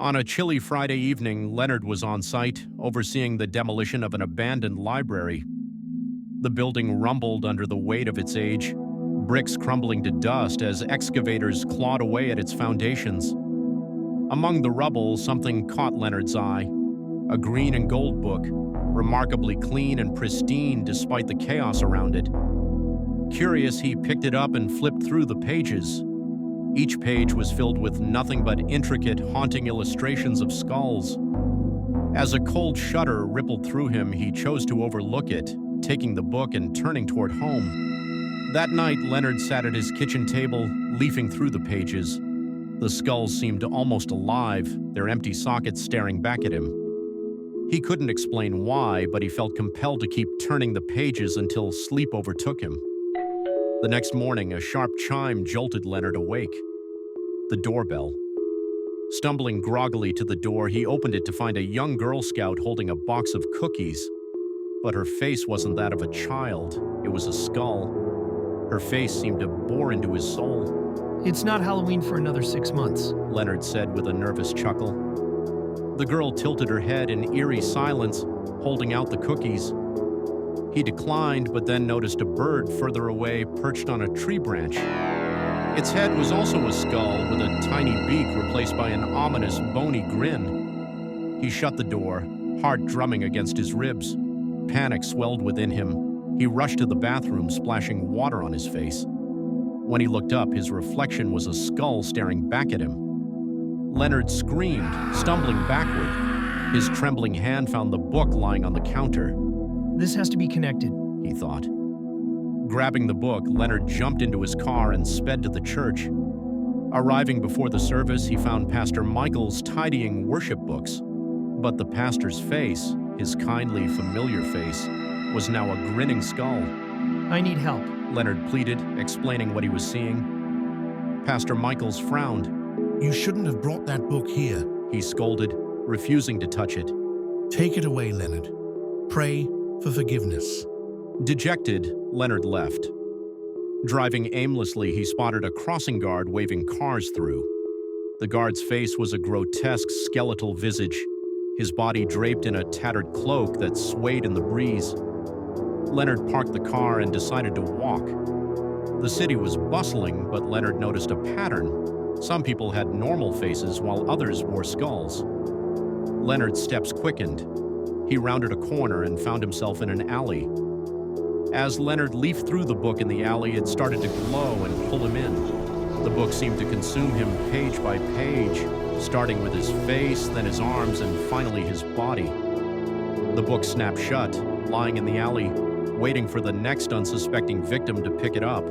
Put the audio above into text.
On a chilly Friday evening, Leonard was on site, overseeing the demolition of an abandoned library. The building rumbled under the weight of its age, bricks crumbling to dust as excavators clawed away at its foundations. Among the rubble, something caught Leonard's eye: a green and gold book, remarkably clean and pristine despite the chaos around it. Curious, he picked it up and flipped through the pages. Each page was filled with nothing but intricate, haunting illustrations of skulls. As a cold shudder rippled through him, he chose to overlook it, taking the book and turning toward home. That night, Leonard sat at his kitchen table, leafing through the pages. The skulls seemed almost alive, their empty sockets staring back at him. He couldn't explain why, but he felt compelled to keep turning the pages until sleep overtook him. The next morning, a sharp chime jolted Leonard awake. The doorbell. Stumbling groggily to the door, he opened it to find a young Girl Scout holding a box of cookies. But her face wasn't that of a child, it was a skull. Her face seemed to bore into his soul. It's not Halloween for another 6 months, Leonard said with a nervous chuckle. The girl tilted her head in eerie silence, holding out the cookies. He declined, but then noticed a bird further away perched on a tree branch. Its head was also a skull with a tiny beak replaced by an ominous, bony grin. He shut the door, heart drumming against his ribs. Panic swelled within him. He rushed to the bathroom, splashing water on his face. When he looked up, his reflection was a skull staring back at him. Leonard screamed, stumbling backward. His trembling hand found the book lying on the counter. This has to be connected, he thought. Grabbing the book, Leonard jumped into his car and sped to the church. Arriving before the service, he found Pastor Michael's tidying worship books. But the pastor's face, his kindly, familiar face, was now a grinning skull. I need help, Leonard pleaded, explaining what he was seeing. Pastor Michaels frowned. You shouldn't have brought that book here, he scolded, refusing to touch it. Take it away, Leonard. Pray for forgiveness. Dejected, Leonard left. Driving aimlessly, he spotted a crossing guard waving cars through. The guard's face was a grotesque, skeletal visage, his body draped in a tattered cloak that swayed in the breeze. Leonard parked the car and decided to walk. The city was bustling, but Leonard noticed a pattern. Some people had normal faces while others wore skulls. Leonard's steps quickened. He rounded a corner and found himself in an alley. As Leonard leafed through the book in the alley, it started to glow and pull him in. The book seemed to consume him page by page, starting with his face, then his arms, and finally his body. The book snapped shut, lying in the alley, waiting for the next unsuspecting victim to pick it up.